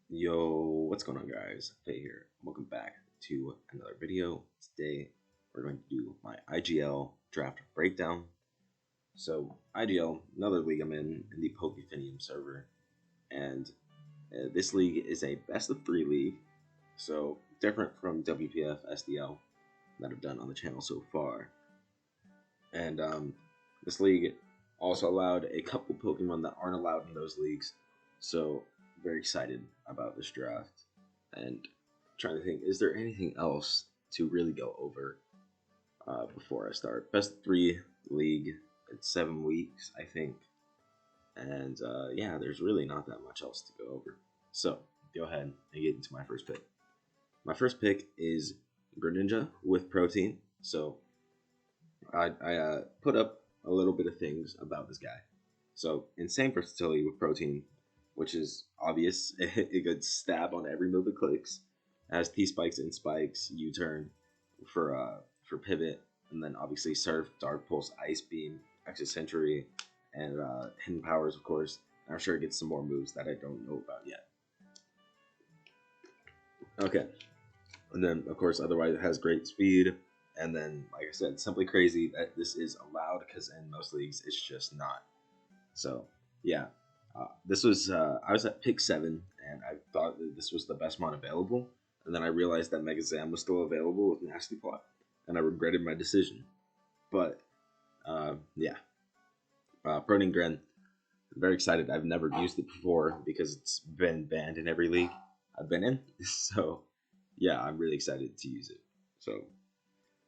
Yo, what's going on, guys? Faye here. Welcome back to another video. Today we're going to do my IGL draft breakdown. So IGL, another league I'm in the Pokefinium server, and this league is a best of 3 league, so different from WPF SDL that I've done on the channel so far. And this league also allowed a couple Pokemon that aren't allowed in those leagues, so very excited about this draft and trying to think, is there anything else to really go over before I start? Best 3 league, it's 7 weeks, I think, and yeah, there's really not that much else to go over. So go ahead and get into my first pick. My first pick is Greninja with Protean. So I put up a little bit of things about this guy. So insane versatility with Protean, which is obvious. It could stab on every move it clicks. It has T spikes, in spikes, U-turn for pivot, and then obviously Surf, Dark Pulse, Ice Beam, Exit Sentry, and Hidden Powers, of course. And I'm sure it gets some more moves that I don't know about yet. Okay, and then of course, otherwise it has great speed. And then, like I said, simply crazy that this is allowed because in most leagues it's just not. So yeah, this was I was at pick 7 and I thought that this was the best mon available, and then I realized that Mega Zam was still available with Nasty Plot, and I regretted my decision. But yeah, Protean Gren, I'm very excited. I've never used it before because it's been banned in every league I've been in. So yeah, I'm really excited to use it. So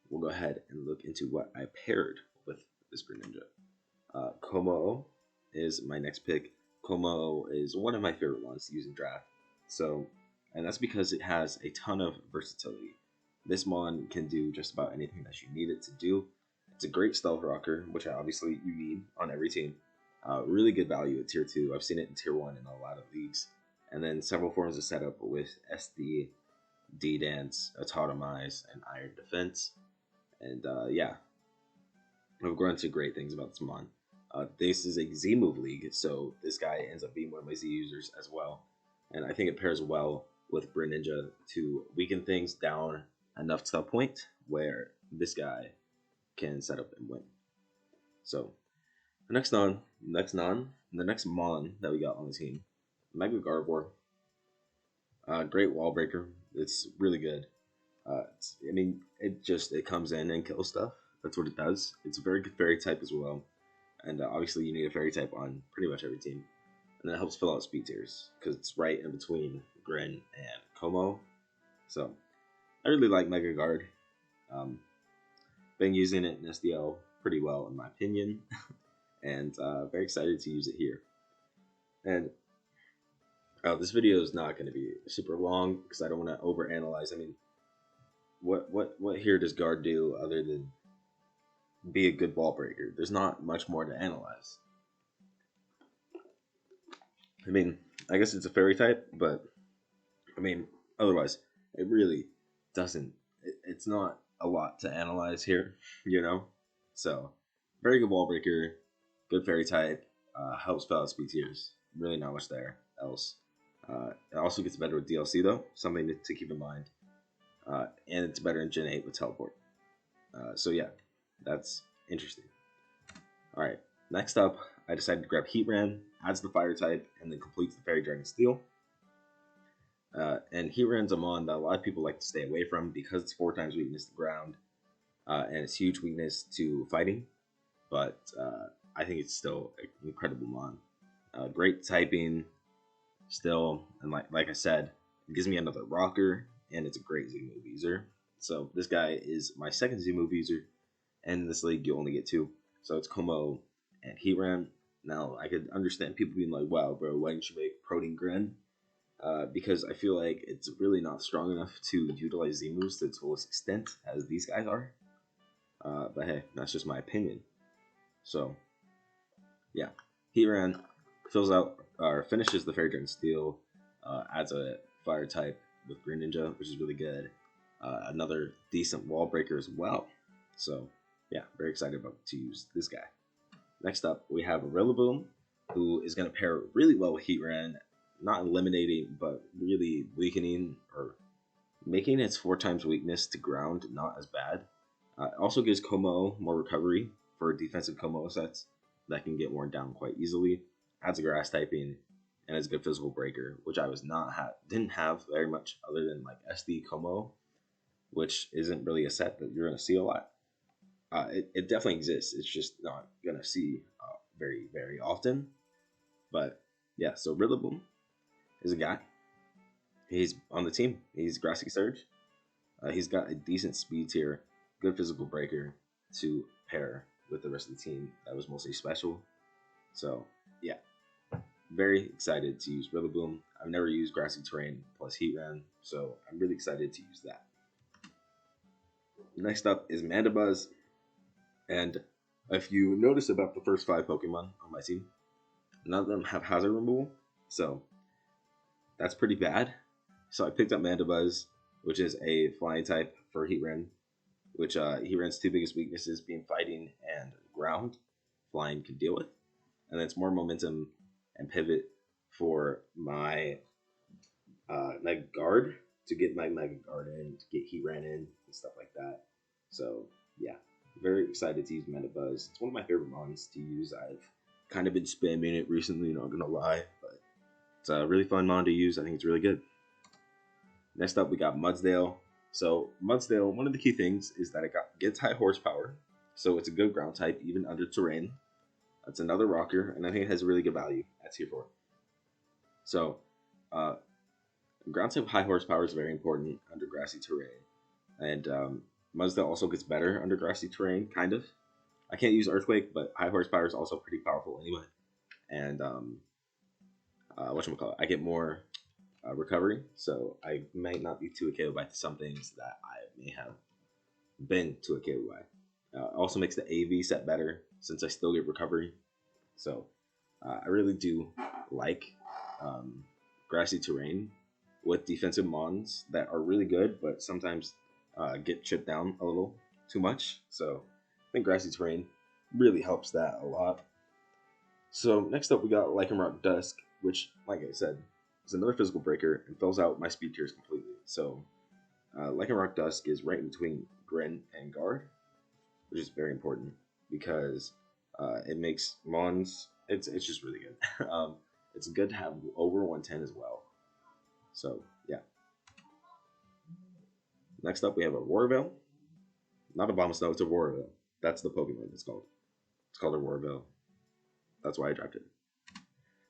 we'll go ahead and look into what I paired with this Greninja. Como is my next pick. Como is one of my favorite ones to use in draft. So, and that's because it has a ton of versatility. This mon can do just about anything that you need it to do. It's a great stealth rocker, which obviously you need on every team. Really good value at tier 2. I've seen it in tier 1 in a lot of leagues. And then several forms of setup with SD, D-Dance, Autotomize, and Iron Defense. And yeah, I've grown to great things about this mon. This is a Z move league, so this guy ends up being one of my Z users as well. And I think it pairs well with Greninja to weaken things down enough to a point where this guy can set up and win. So the next mon that we got on the team, Mega Gardevoir. Great wall breaker. It's really good. I mean, it comes in and kills stuff. That's what it does. It's a very good fairy type as well. And obviously you need a fairy type on pretty much every team. And that helps fill out speed tiers because it's right in between Gren and Como. So I really like Mega Guard. Been using it in SDL pretty well in my opinion. And very excited to use it here. And this video is not going to be super long because I don't want to overanalyze. I mean, what here does Guard do other than be a good ball breaker? There's not much more to analyze. I mean, I guess it's a fairy type, but I mean, otherwise, it really doesn't. It's not a lot to analyze here, you know. So, very good ball breaker, good fairy type, helps fill out speed tiers. Really not much there else. It also gets better with DLC though, something to keep in mind. And it's better in Gen 8 with teleport. So yeah, that's interesting. Alright, next up, I decided to grab Heatran, adds the fire type, and then completes the Fairy Dragon Steel. And Heatran's a mon that a lot of people like to stay away from because it's 4 times weakness to ground, and it's huge weakness to fighting. But I think it's still an incredible mon. Great typing, still, and like I said, it gives me another rocker, and it's a great Z move user. So this guy is my second Z move user, and in this league you only get 2. So it's Como and Heatran. Now I could understand people being like, "Wow, bro, why didn't you make Protean Gren?" Because I feel like it's really not strong enough to utilize Z moves to its fullest extent as these guys are. But hey, that's just my opinion. So yeah, Heatran fills out or finishes the Fairy Dragon Steel, adds a fire type with Greninja, which is really good. Another decent wall breaker as well. So yeah, very excited about to use this guy. Next up, we have Rillaboom, who is going to pair really well with Heatran not eliminating, but really weakening or making its 4 times weakness to ground not as bad. It also gives Como more recovery for defensive Como sets that can get worn down quite easily. Adds a grass typing and is a good physical breaker, which I was not didn't have very much other than like SD Como, which isn't really a set that you're gonna see a lot. It definitely exists. It's just not gonna see very often. But yeah, so Rillaboom is a guy. He's on the team. He's Grassy Surge. He's got a decent speed tier, good physical breaker to pair with the rest of the team that was mostly special. So yeah, very excited to use Rillaboom. I've never used Grassy Terrain plus Heatran, so I'm really excited to use that. Next up is Mandibuzz, and if you notice about the first 5 Pokemon on my team, none of them have hazard removal, so that's pretty bad. So I picked up Mandibuzz, which is a flying type for Heatran, which Heatran's 2 biggest weaknesses being fighting and ground. Flying can deal with. And then it's more momentum and pivot for my Mega Guard to get my Mega Guard in, to get Heatran in, and stuff like that. So yeah, very excited to use Mandibuzz. It's one of my favorite mons to use. I've kind of been spamming it recently, not gonna lie, but it's a really fun mon to use. I think it's really good. Next up, we got Mudsdale. So Mudsdale, one of the key things is that it gets high horsepower, so it's a good ground type even under terrain. It's another rocker, and I think it has a really good value at tier 4. So ground type high horsepower is very important under grassy terrain, and Mudsdale also gets better under grassy terrain, kind of. I can't use Earthquake, but high horsepower is also pretty powerful anyway. And whatchamacallit, I get more recovery, so I might not be too KO by some things that I may have been too KO by. Also makes the AV set better since I still get recovery. So I really do like grassy terrain with defensive mons that are really good, but sometimes get chipped down a little too much. So I think grassy terrain really helps that a lot. So next up we got Lycanroc Dusk, which, like I said, is another physical breaker and fills out my speed tiers completely. So Lycanroc Dusk is right in between Gren and Guard, which is very important because it makes mons. It's just really good. It's good to have over 110 as well. So yeah. Next up we have a Roarveil. Not a Bombsnow, it's a Roarveil. That's the Pokemon it's called. It's called a Roarveil. That's why I dropped it.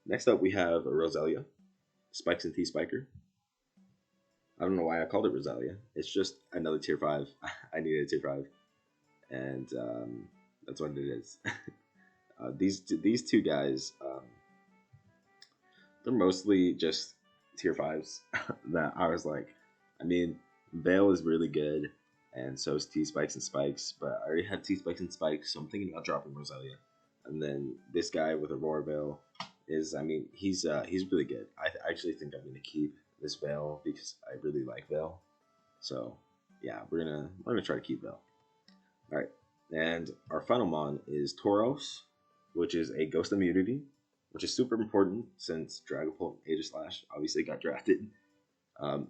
Next up we have a Roselia. Spikes and T-Spiker. I don't know why I called it Roselia. It's just another tier 5. I needed a tier 5. And that's what it is. These two guys, they're mostly just tier 5s that I was like, I mean, Veil is really good, and so is T-Spikes and Spikes, but I already had T-Spikes and Spikes, so I'm thinking about dropping Roselia. And then this guy with a Roarveil is, I mean, he's really good. I actually think I'm gonna keep this Veil because I really like Veil. So yeah, we're gonna try to keep Veil. All right, and our final mon is Tauros, which is a Ghost Immunity, which is super important since Dragapult Aegislash obviously got drafted.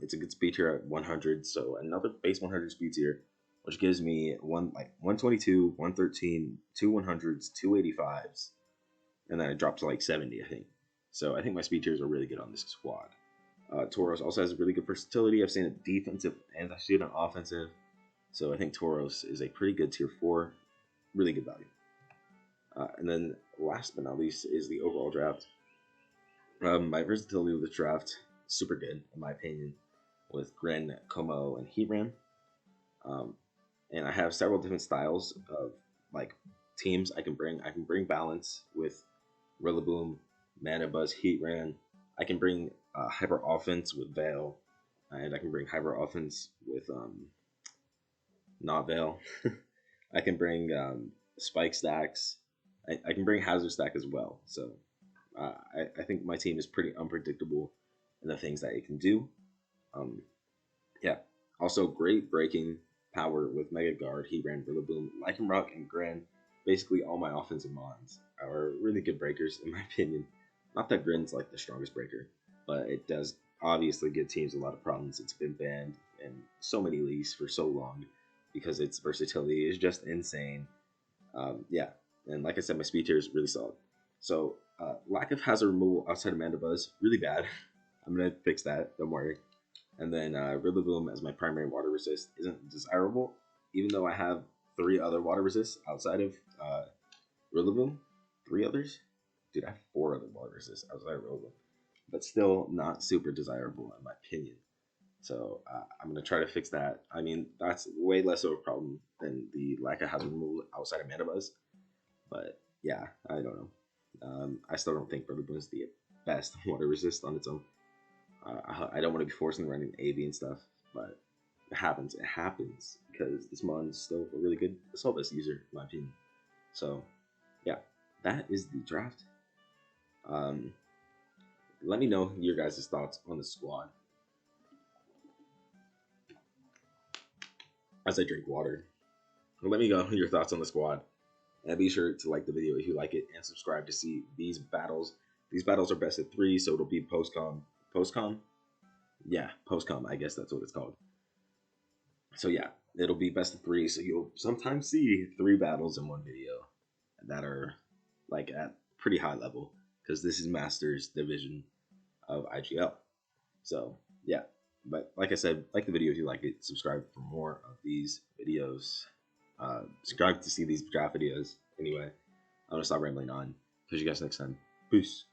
It's a good speed tier at 100, so another base 100 speed tier, which gives me 122, 113, 2 100s, 2 85s, and then it drops to like 70, I think. So I think my speed tiers are really good on this squad. Tauros also has really good versatility. I've seen it defensive and I've seen it offensive. So I think Tauros is a pretty good tier 4, really good value. And then last but not least is the overall draft. My versatility with the draft, super good in my opinion, with Gren, Como, and Heatran. And I have several different styles of like teams I can bring. I can bring balance with Rillaboom, Mandibuzz, Heatran. I can bring hyper offense with Veil, and I can bring hyper offense with not Veil. I can bring Spike stacks. I can bring Hazard stack as well. So I think my team is pretty unpredictable in the things that it can do. Yeah. Also, great breaking power with Mega Guard, Heatran, Rillaboom, Lycanroc, and Gren. Basically, all my offensive mons are really good breakers, in my opinion. Not that Gren's like the strongest breaker, but it does obviously give teams a lot of problems. It's been banned in so many leagues for so long because its versatility is just insane. Yeah, and like I said, my speed tier is really solid. So lack of hazard removal outside of Mandibuzz, really bad. I'm gonna fix that. Don't worry. And then Rillaboom as my primary water resist isn't desirable, even though I have 3 other water resists outside of Rillaboom. 3 others? Dude, I have 4 other water resists outside of Rillaboom. But still not super desirable in my opinion. So I'm going to try to fix that. I mean, that's way less of a problem than the lack of hazard removal outside of Mandibuzz. But yeah, I don't know. I still don't think Rillaboom is the best water resist on its own. I don't want to be forcing running AV and stuff, but it happens. It happens because this mod is still a really good assault vest user, in my opinion. So, yeah, that is the draft. Let me know your guys' thoughts on the squad as I drink water. Let me know your thoughts on the squad. And be sure to like the video if you like it and subscribe to see these battles. These battles are best of 3, so it'll be post-com. Post-com? Yeah, post-com. I guess that's what it's called. So yeah, it'll be best of 3, so you'll sometimes see 3 battles in one video that are like at pretty high level because this is Masters Division of IGL. So yeah, but like I said, like the video if you like it, subscribe for more of these videos. Subscribe to see these draft videos. Anyway, I'm gonna stop rambling on. Catch you guys next time. Peace.